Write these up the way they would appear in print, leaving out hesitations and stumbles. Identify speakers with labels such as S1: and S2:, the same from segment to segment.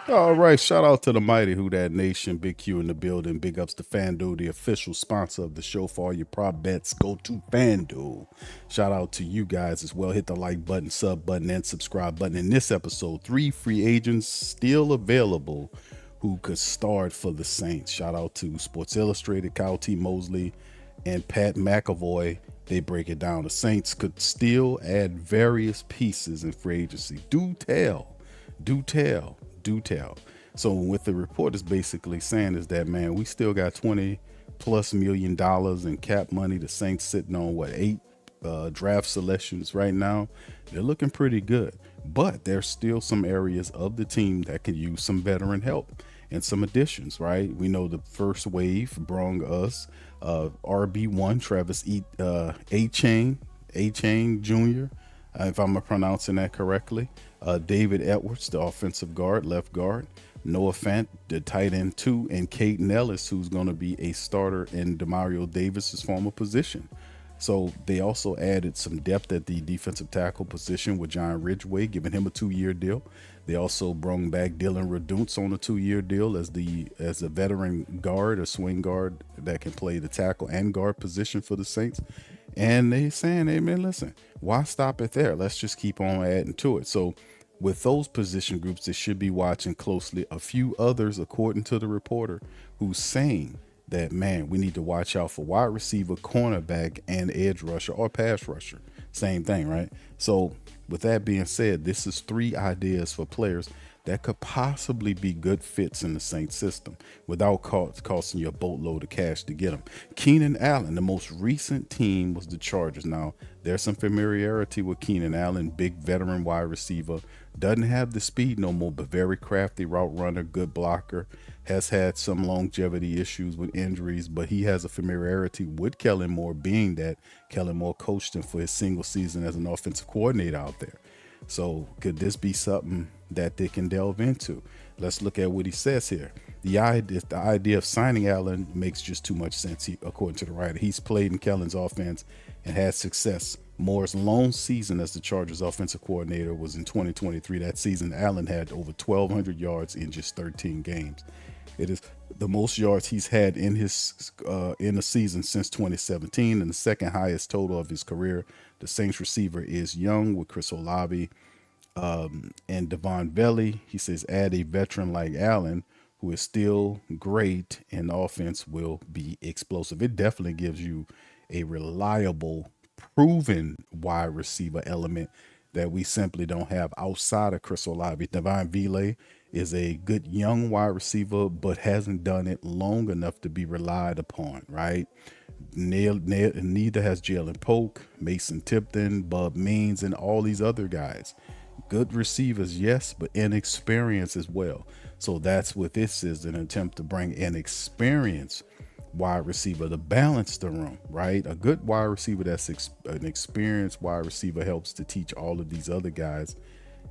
S1: All right, shout out to the mighty Who Dat Nation, Big Q in the building. Big ups to FanDuel, the official sponsor of the show. For all your prop bets, go to FanDuel. Shout out to you guys as well. Hit the like button, sub button, and subscribe button. In this episode, 3 free agents still available who could start for the Saints. Shout out to Sports Illustrated, Kyle T. Mosley, and Pat McAvoy. They break it down. The Saints could still add various pieces in free agency. Do tell. So what the report is basically saying is that, man, we still got $20+ million in cap money. The Saints sitting on what, 8 draft selections right now. They're looking pretty good, but there's still some areas of the team that could use some veteran help and some additions, right? We know the first wave brought us RB1 Travis A-Chain Jr., if I'm pronouncing that correctly. David Edwards, the offensive guard, left guard. Noah Fant, the tight end 2, and Caden Ellis, who's going to be a starter in Demario Davis's former position. So they also added some depth at the defensive tackle position with John Ridgway, giving him a 2-year deal. They also brought back Dylan Reduntz on a 2-year deal as a veteran guard, a swing guard that can play the tackle and guard position for the Saints. And they saying, hey man, listen, why stop it there? Let's just keep on adding to it. So with those position groups, they should be watching closely a few others, according to the reporter, who's saying that, man, we need to watch out for wide receiver, cornerback, and edge rusher or pass rusher. Same thing, right? So with that being said, this is 3 ideas for players that could possibly be good fits in the Saints system without costing you a boatload of cash to get them. Keenan Allen, the most recent team was the Chargers. Now, there's some familiarity with Keenan Allen, big veteran wide receiver, doesn't have the speed no more, but very crafty route runner, good blocker, has had some longevity issues with injuries, but he has a familiarity with Kellen Moore, being that Kellen Moore coached him for his single season as an offensive coordinator out there. So could this be something that they can delve into? Let's look at what he says here. The idea of signing Allen makes just too much sense, according to the writer. He's played in Kellen's offense and had success. Moore's lone season as the Chargers offensive coordinator was in 2023. That season, Allen had over 1,200 yards in just 13 games. It is the most yards he's had in a season since 2017, and the second highest total of his career. The Saints receiver is young with Chris Olave and Devon Velley. He says, add a veteran like Allen, who is still great, and the offense will be explosive. It definitely gives you a reliable, proven wide receiver element that we simply don't have outside of Chris Olave. Devon Velley is a good young wide receiver, but hasn't done it long enough to be relied upon, right? Neither has Jalen Polk, Mason Tipton, Bub Means, and all these other guys. Good receivers, yes, but inexperience as well. So that's what this is, an attempt to bring an experienced wide receiver to balance the room, right? A good wide receiver that's an experienced wide receiver helps to teach all of these other guys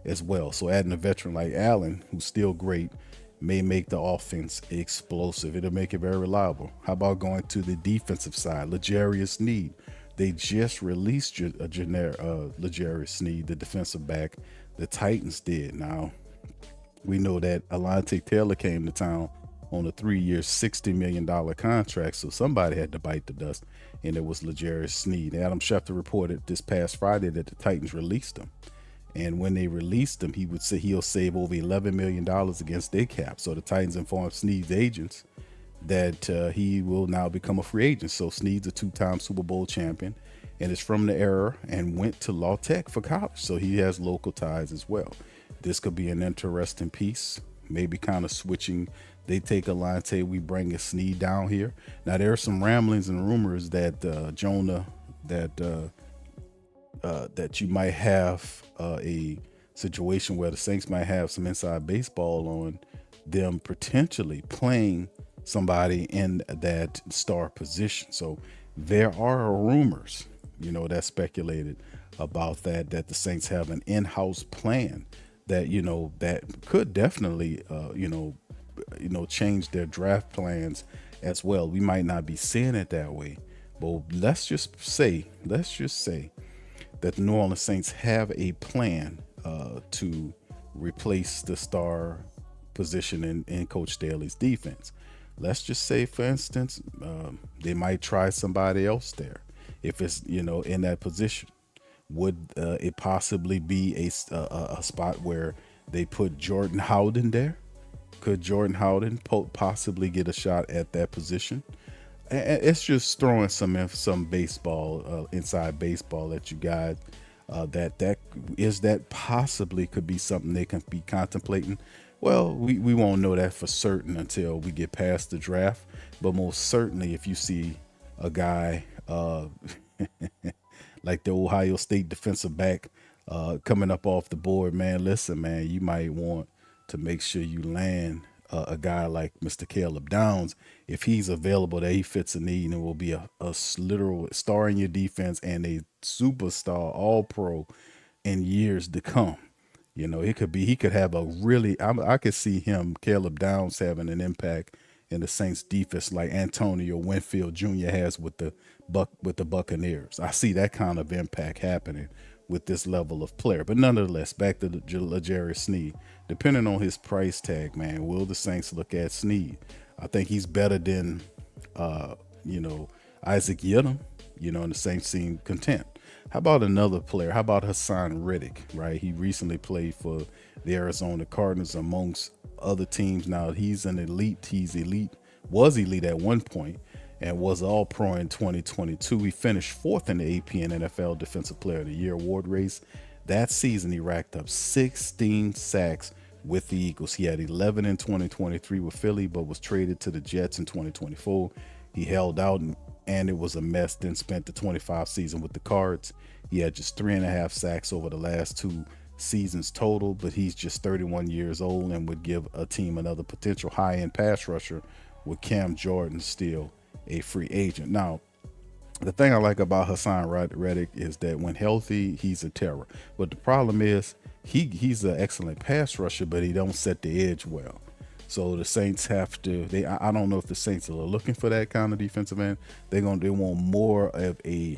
S1: as well. So adding a veteran like Allen, who's still great, may make the offense explosive. It'll make it very reliable. How about going to the defensive side? L'Jarius Sneed. They just released L'Jarius Sneed, the defensive back. The Titans did. Now, we know that Alante Taylor came to town on a 3-year, $60 million contract, so somebody had to bite the dust, and it was L'Jarius Sneed. Adam Schefter reported this past Friday that the Titans released him. And when they released him, he would say he'll save over $11 million against their cap. So the Titans informed Sneed's agents that he will now become a free agent. So Sneed's a 2-time Super Bowl champion and is from the era and went to La Tech for college. So he has local ties as well. This could be an interesting piece, maybe kind of switching. They take Alante, we bring a Sneed down here. Now there are some ramblings and rumors that Jonah, that you might have a situation where the Saints might have some inside baseball on them potentially playing somebody in that star position. So there are rumors, that speculated about that the Saints have an in-house plan that, that could definitely, change their draft plans as well. We might not be seeing it that way, But let's just say that the New Orleans Saints have a plan to replace the star position in Coach Staley's defense. Let's just say, for instance, they might try somebody else there if it's in that position. Would it possibly be a spot where they put Jordan Howden there? Could Jordan Howden possibly get a shot at that position? It's just throwing some baseball, inside baseball at you guys. That possibly could be something they can be contemplating. Well, we won't know that for certain until we get past the draft. But most certainly, if you see a guy like the Ohio State defensive back coming up off the board, man, listen, man, you might want to make sure you land a guy like Mr. Caleb Downs. If he's available, that he fits a need and will be a literal star in your defense and a superstar all pro in years to come. He could have a really, I could see him, Caleb Downs, having an impact in the Saints defense like Antonio Winfield Jr. has with the Buccaneers. I see that kind of impact happening with this level of player. But nonetheless, back to the L'Jarius Sneed. Depending on his price tag, man, will the Saints look at Sneed? I think he's better than Isaac Yiadom, and the Saints seem content. How about another player? How about Haason Reddick, right? He recently played for the Arizona Cardinals amongst other teams. Now he's an elite. Was elite at one point and was all pro in 2022. He finished fourth in the APN NFL Defensive Player of the Year award race. That season, he racked up 16 sacks with the Eagles. He had 11 in 2023 with Philly, but was traded to the Jets in 2024. He held out and it was a mess. Then spent the 25 season with the Cards. He had just 3.5 sacks over the last 2 seasons total, but he's just 31 years old and would give a team another potential high-end pass rusher with Cam Jordan still a free agent. Now, the thing I like about Haason Reddick is that when healthy, he's a terror. But the problem is he's an excellent pass rusher, but he don't set the edge well. So the Saints have to. I don't know if the Saints are looking for that kind of defensive end. They want more of a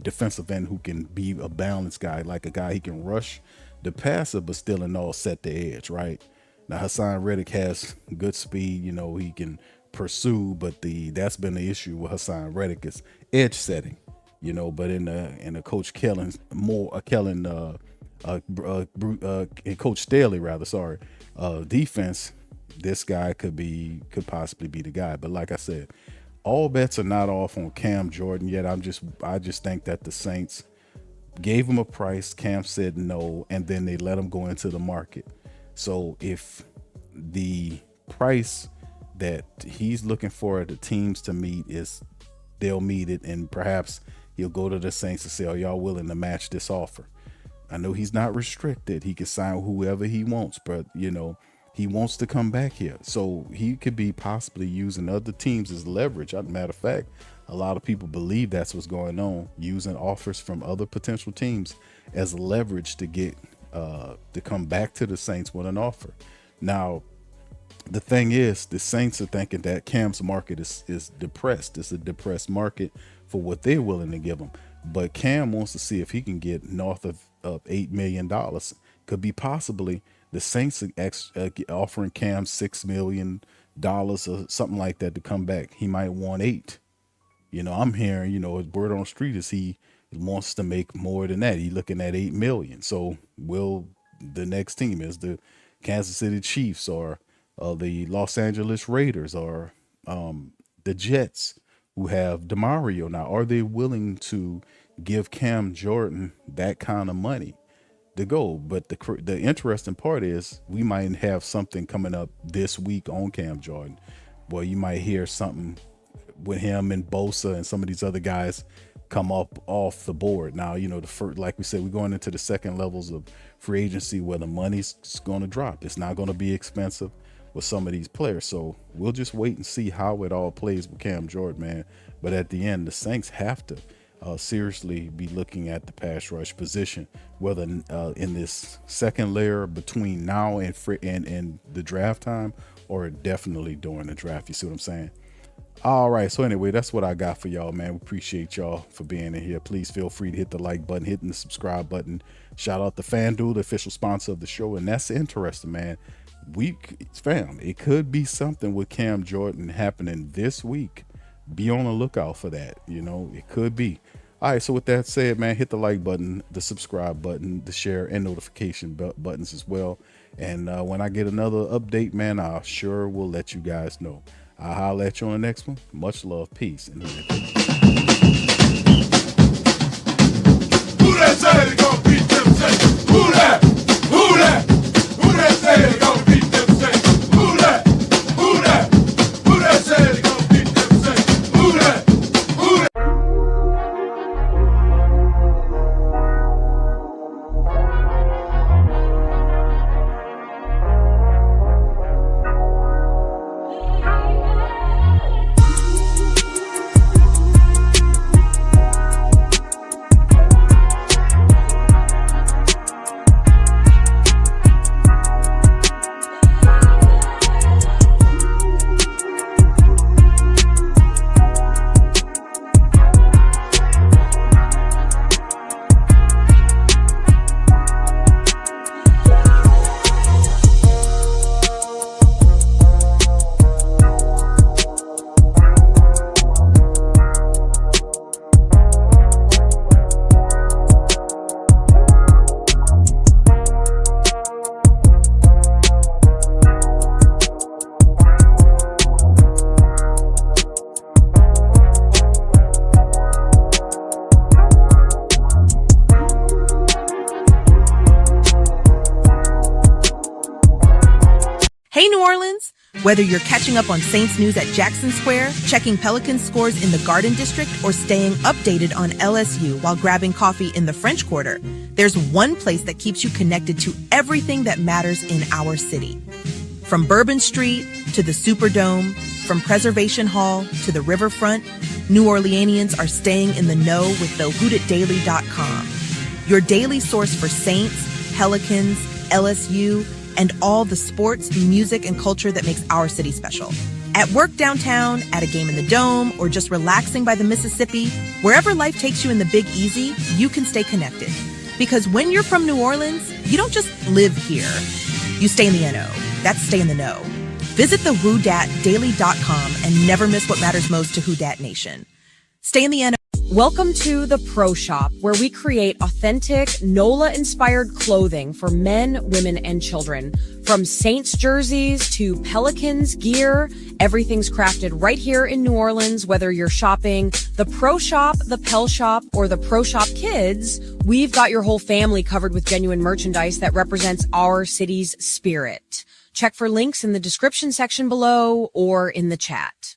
S1: defensive end who can be a balanced guy, like a guy he can rush the passer, but still and all set the edge, right? Now Haason Reddick has good speed. He can pursue, but that's been the issue with Haason Reddick is edge setting. But in the Coach Kellen and Coach Staley rather, sorry, defense, this guy could possibly be the guy. But like I said, all bets are not off on Cam Jordan yet. I just think that the Saints gave him a price. Cam said no, and then they let him go into the market. So if the price that he's looking for the teams to meet is, they'll meet it, and perhaps he'll go to the Saints and say, "Are y'all willing to match this offer?" I know he's not restricted. He can sign whoever he wants, but he wants to come back here. So he could be possibly using other teams as leverage. As a matter of fact, a lot of people believe that's what's going on, using offers from other potential teams as leverage to get to come back to the Saints with an offer. Now, the thing is, the Saints are thinking that Cam's market is depressed. It's a depressed market for what they're willing to give him. But Cam wants to see if he can get north of $8 million. Could be possibly the Saints offering Cam $6 million or something like that to come back. He might want 8. I'm hearing, word on the street is he wants to make more than that. He's looking at 8 million. So will the next team is the Kansas City Chiefs or the Los Angeles Raiders or the Jets, who have DeMario now, are they willing to give Cam Jordan that kind of money to go? But the interesting part is we might have something coming up this week on Cam Jordan. Boy, you might hear something with him and Bosa and some of these other guys come up off the board. Now, the first, like we said, we're going into the second levels of free agency where the money's going to drop. It's not going to be expensive with some of these players. So we'll just wait and see how it all plays with Cam Jordan, man. But at the end, the Saints have to seriously be looking at the pass rush position, whether in this second layer between now and the draft time, or definitely during the draft. You see what I'm saying? All right. So anyway, that's what I got for y'all, man. We appreciate y'all for being in here. Please feel free to hit the like button, hitting the subscribe button. Shout out to FanDuel, the official sponsor of the show. And that's interesting, man. Fam, it could be something with Cam Jordan happening this week. Be on the lookout for that. You know, it could be. All right. So with that said, man, hit the like button, the subscribe button, the share and notification buttons as well. And when I get another update, man, I sure will let you guys know. I'll holler at you on the next one. Much love, peace, and
S2: Who that say they gonna beat them Saints? Who that? Who that? Who that say they gonna beat them Saints? Who that? Who that? Who that say they gonna beat them Saints? Who that? Who that?
S3: Hey, New Orleans! Whether you're catching up on Saints news at Jackson Square, checking Pelicans scores in the Garden District, or staying updated on LSU while grabbing coffee in the French Quarter, there's one place that keeps you connected to everything that matters in our city. From Bourbon Street to the Superdome, from Preservation Hall to the riverfront, New Orleanians are staying in the know with the WhoDatDaily.com, your daily source for Saints, Pelicans, LSU, and all the sports, music, and culture that makes our city special. At work downtown, at a game in the Dome, or just relaxing by the Mississippi, wherever life takes you in the Big Easy, you can stay connected. Because when you're from New Orleans, you don't just live here. You stay in the NO. That's stay in the know. Visit the WhoDatDaily.com and never miss what matters most to Who Dat Nation. Stay in the NO.
S4: Welcome to the Pro Shop, where we create authentic NOLA-inspired clothing for men, women, and children. From Saints jerseys to Pelicans gear, everything's crafted right here in New Orleans. Whether you're shopping the Pro Shop, the Pel Shop, or the Pro Shop Kids, we've got your whole family covered with genuine merchandise that represents our city's spirit. Check for links in the description section below or in the chat.